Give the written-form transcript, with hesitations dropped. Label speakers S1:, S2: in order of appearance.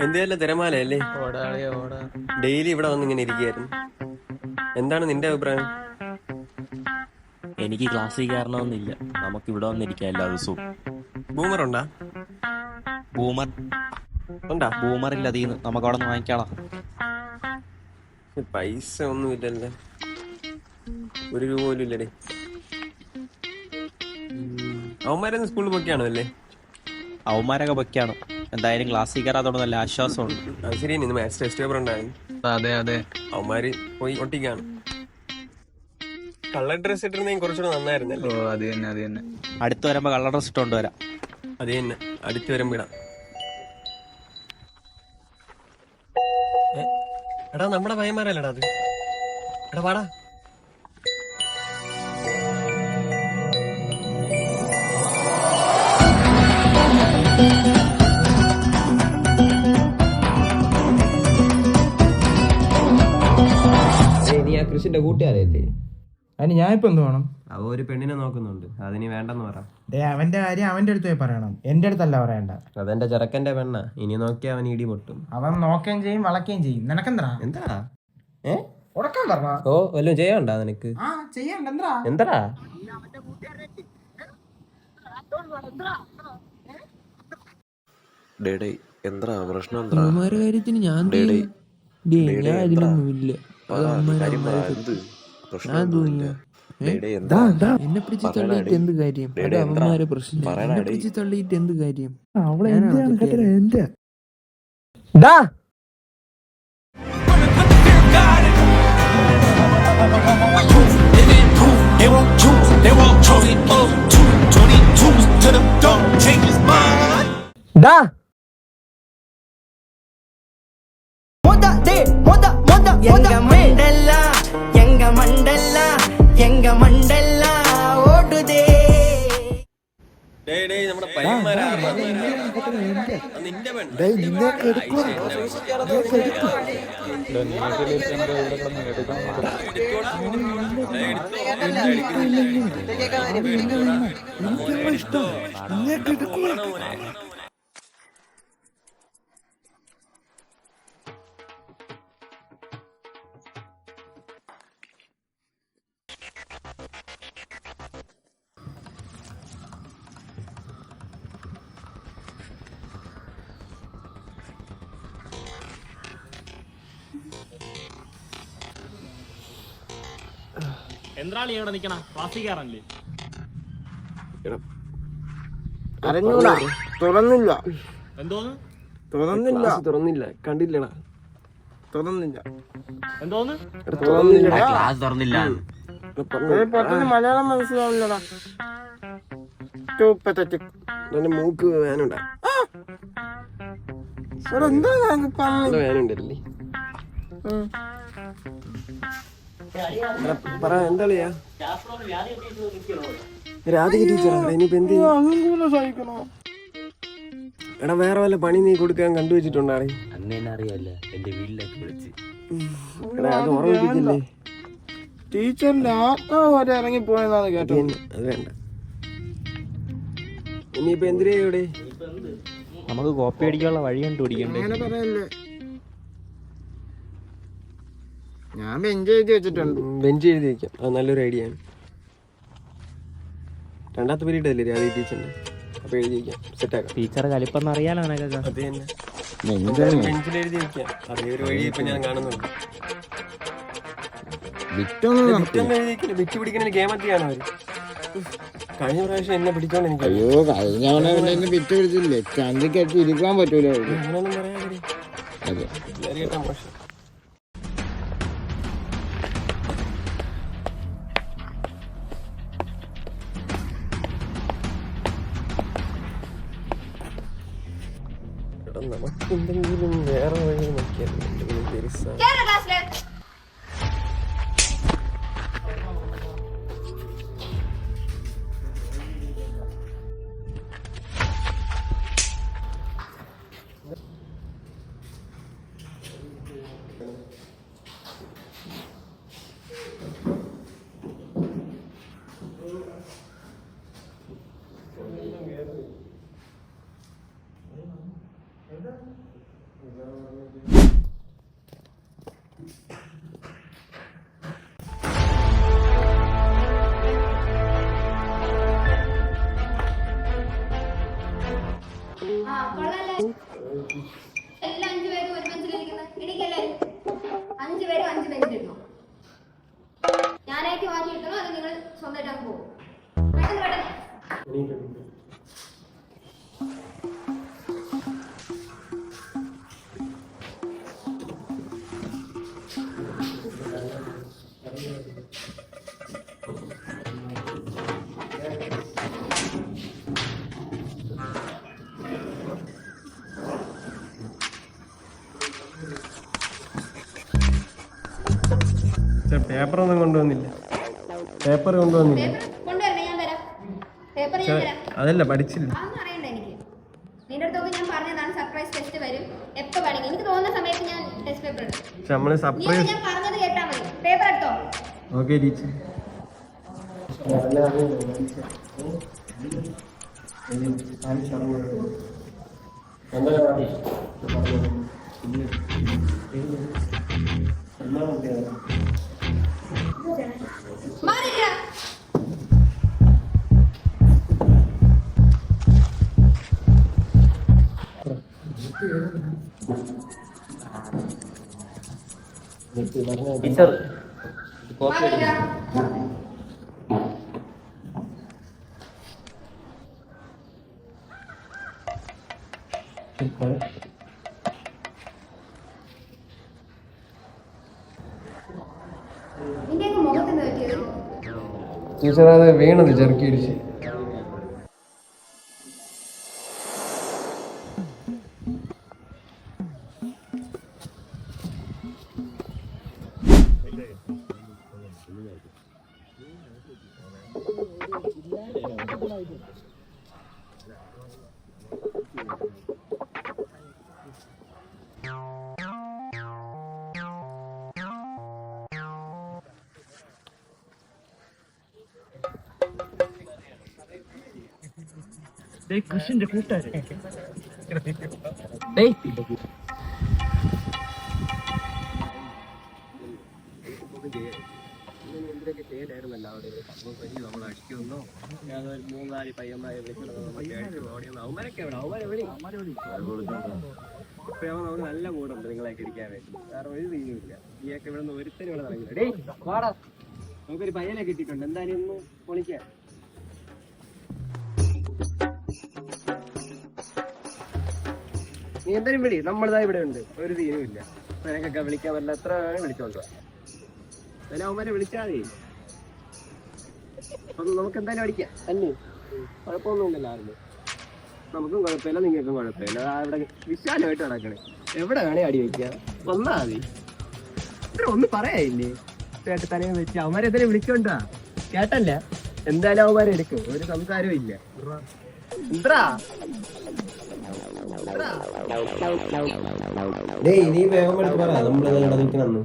S1: എന്തെയല്ല തിരമാലയല്ലേ? Daily ഇവിടെ വന്ന് ഇങ്ങനെ ഇരിക്കുകയായിരുന്നു. എന്താണ് നിന്റെ അഭിപ്രായം?
S2: എനിക്ക് ക്ലാസ്സിൽ കയറണമെന്നില്ല, നമുക്ക് ഇവിടെ വന്നിരിക്കാം എല്ലാ ദിവസവും.
S1: ബൂമർ ഉണ്ടാ?
S2: ബൂമർ
S1: ഉണ്ടാ?
S2: ബൂമർ ഇല്ല, അതീന്ന് നമുക്ക് അവിടെ നിന്ന് വാങ്ങിക്കാളാം.
S1: പൈസ ഒന്നും ഇല്ലല്ലേ, ഒരു രൂപ പോലും ഇല്ലടേ. അവന്മാരൊന്നും സ്കൂളിൽ പൊക്കെയാണോ അല്ലേ?
S2: അവന്മാരൊക്കെ പൊക്കെയാണ്. എന്തായാലും ക്ലാസ്സിൽ കയറാത്തോണ്ട് നല്ല ആശ്വാസമുണ്ട്.
S1: അത് ശരി, ഇന്ന് മാത്സ് ടെസ്റ്റ് പേപ്പർ ഉണ്ടായിരുന്നു.
S3: അതെ
S1: അവന്മാര് പോയി ഒട്ടിക്കാണ്. കളർ ഡ്രസ് ഇട്ടിരുന്നെങ്കിൽ കുറച്ചുകൂടെ നന്നായിരുന്നല്ലേ?
S3: അത് തന്നെ.
S2: അടുത്ത് വരുമ്പോ കളർ ഡ്രസ് ഇട്ടോണ്ട് വരാം.
S1: അത് തന്നെ, അടുത്ത് വരുമ്പോ ഇടാം. എടാ നമ്മുടെ പയ്യന്മാരല്ലടാ അത്. എടാ പാടാ.
S4: നീ ആ കൃഷിന്റെ കൂട്ടുകാരല്ലേ?
S5: അതിന് ഞാൻ ഇപ്പൊ എന്ത് വേണം?
S1: അവ ഒരു പെണ്ണിനെ നോക്കുന്നുണ്ട്, അതിന് വേണ്ടെന്ന് പറ.
S5: അവന്റെ കാര്യം അവന്റെ അടുത്ത് പോയി പറയണം, എന്റെ അടുത്തല്ല പറയണ്ട.
S1: അതെന്റെ ചെറുക്കന്റെ പെണ്ണ, ഇനി നോക്കിയാ അവൻ ഇടി പൊട്ടും.
S5: അവൻ നോക്കുകയും ചെയ്യും വളക്കുകയും ചെയ്യും. നിനക്കെന്താ?
S1: എന്താ
S5: ഉറക്കം പറഞ്ഞ?
S1: ഓ വല്ലതും ചെയ്യണ്ടാ നിനക്ക്?
S5: ചെയ്യണ്ട.
S1: എന്താ
S6: എന്താ പ്രശ്നം?
S7: കാര്യത്തിന് ഞാൻ അതിലൊന്നുമില്ല. എന്നെ പിടിച്ച് തള്ളിയിട്ട് എന്ത് കാര്യം? അത് അവന്മാരെ പ്രശ്നം. എന്നെ പിടിച്ച് തള്ളിയിട്ട് എന്ത് കാര്യം?
S1: നമ്മുടെ പയ്യന്മാരാ നിന്റെ
S2: എന്താണ് ഇവിടെ നിക്കണ? ക്ലാസ്സിൽ കയറാനല്ലേ?
S5: അറിഞ്ഞൂടാ, തുറന്നില്ല.
S2: എന്തോന്ന്
S1: തുറന്നില്ല? കണ്ടില്ലടാ,
S5: തുറന്നില്ല.
S2: എന്തോന്ന് ക്ലാസ് തുറന്നില്ല?
S5: പെട്ടെന്ന് മലയാളം മനസ്സിലാവില്ലടാ.
S1: മൂക്ക് വേനുണ്ടാ? വേനുണ്ടല്ലേ? പറ, എന്താളിയാ? രാധിക ടീച്ചറാ? ഇനിയിപ്പോ എന്ത്? എടാ വേറെ വല്ല പണി നീ കൊടുക്കാൻ കണ്ടുവച്ചിട്ടുണ്ടാടേ?
S2: അന്നേനെ അറിയാല്ല, എന്റെ വീട്ടിലേക്ക് വിളിച്ച്.
S1: എടാ അത് ഓർമ്മിപ്പിക്കില്ലേ?
S5: ടീച്ചറിന്റെ ആത്മാവ് വരെ ഇറങ്ങിപ്പോയെന്നാണ് കേട്ടത്.
S1: അത് വേണ്ട. ഇനിയിപ്പോ എന്തിനാ ഇവിടെ?
S2: നമുക്ക് കോപ്പി അടിക്കാനുള്ള വഴി കണ്ടുപിടിക്കണ്ടേ?
S5: അങ്ങനെ പറയല്ലേ, ഞാൻ ബെഞ്ച് എഴുതി വെച്ചിട്ടുണ്ട്.
S1: ബെഞ്ച് എഴുതി വെക്കാം, അത് നല്ലൊരു ഐഡിയ ആണ്. രണ്ടാമത്തെ പീരീഡ് അല്ലേ രാധി ടീച്ചറിന്റെ? അപ്പൊ എഴുതി വെക്കാം, സെറ്റാക്കാം.
S2: ടീച്ചർ കലിപ്പെന്ന് അറിയാലോ നിനക്കൊക്കെ.
S1: അത് തന്നെ, ബെഞ്ചിൽ എഴുതി വെക്കാം. അതേ ഒരു വഴി ഇപ്പൊ ഞാൻ കാണുന്നുണ്ട്. ബിറ്റ് പിടിക്കുന്ന ഗെയിം ഒക്കെയാണ് അവര്. കഴിഞ്ഞ പ്രാവശ്യം എന്നെ പിടിച്ചോണ്ട് എനിക്ക്
S5: കഴിഞ്ഞ ബിറ്റ് പിടിച്ചില്ലേ, ചന്ദ്രക്കായിട്ട് ഇരിക്കാൻ പറ്റൂല.
S1: അങ്ങനൊന്നും പറയാൻ കേട്ടാ മോശം. നമുക്ക് എന്തെങ്കിലും വേറെ വഴി നോക്കിയാൽ എന്തെങ്കിലും പെരുസ.
S3: എല്ലാം 5 പേരും ഒരു ബെഞ്ചിലിരിക്കുന്നത്. എനിക്കെല്ലാരും 5 പേരും 5 ബെഞ്ചിലിരുന്നു. ഞാനായിട്ട് മാറ്റി കിട്ടണോ അത് നിങ്ങൾ സ്വന്തമായിട്ട് അങ്ങ് പോകും. പെട്ടെന്ന് പെട്ടെന്ന്.
S1: പേപ്പറൊന്നും കൊണ്ടുവന്നില്ല. പേപ്പർ കൊണ്ടുവന്നില്ല.
S3: കൊണ്ടുവരണേ, ഞാൻ തരാം. പേപ്പർ ഞാൻ തരാം.
S1: അതല്ല, പഠിച്ചില്ല.
S3: അതൊന്നും അറിയണ്ട എനിക്ക്. നിന്റെ അടുത്തൊക്കെ ഞാൻ പറഞ്ഞതാണ് സർപ്രൈസ് ടെസ്റ്റ് വരും. എപ്പോ വേണമെങ്കിൽ എനിക്ക് തോന്നുന്ന സമയത്ത് ഞാൻ ടെസ്റ്റ് പേപ്പർ എടുക്കും.
S1: പക്ഷെ നമ്മള് സർപ്രൈസ്.
S3: ഞാൻ പറഞ്ഞത് കേട്ടാ മതി. പേപ്പർ എടുത്തോ.
S1: Okay teacher.
S3: മാറിയില്ല.
S1: ടീച്ചർ
S3: മാറിയില്ല. നിന്റെയൊക്കെ മുഖത്തിന് പറ്റിയത്
S1: ടീച്ചർ അത് വീണത് ചെറുക്കി ഇടിച്ച്.
S2: കൃഷിന്റെ കൂട്ടുകാരൻ
S1: നല്ല മൂടുണ്ട് നിങ്ങളൊക്കെ ഇരിക്കാൻ വേണ്ടി. വേറെ ഒരു തീരുമില്ല. ഈയൊക്കെ ഇവിടെ നിന്ന് ഒരുത്തരും ഇവിടെ നടക്കില്ല. വാടാ, നമുക്കൊരു പയ്യനെ കിട്ടിയിട്ടുണ്ട്. എന്തായാലും ഒന്ന് പൊളിക്കാൻ. നീ എന്തായാലും വിളി, നമ്മളിതാ ഇവിടെ ഉണ്ട്. ഒരു തീരുമില്ല. നിനക്കൊക്കെ വിളിക്കാൻ പറ്റില്ല. എത്ര വേണം വിളിച്ചോണ്ടോ. എന്നാലും അവന്മാരെ വിളിച്ചാൽ മതി. അപ്പം നമുക്ക് എന്തായാലും അടിക്കാം തന്നെ. കുഴപ്പമൊന്നുമില്ല. ആരും നമുക്കും കുഴപ്പമില്ല, നിങ്ങൾക്കും കുഴപ്പമില്ല. ഇവിടെ വിശാലമായിട്ട് നടക്കണേ. എവിടെ വേണേ അടി വയ്ക്കാം. വന്നാ മതി. ഇത്ര ഒന്നും പറയായില്ലേ. കേട്ട് തലയും വെച്ച് അവന്മാരെ എന്തായാലും വിളിച്ചോണ്ടാ. കേട്ടല്ല, എന്തായാലും അവന്മാരെ എടുക്കും. ഒരു സംസാരവും ഇല്ല. എന്താ
S4: ഡേയ് നീ വേഗം എടുത്ത് പറ, നമ്മളിത് ഇവിടെ നിൽക്കണമെന്ന്.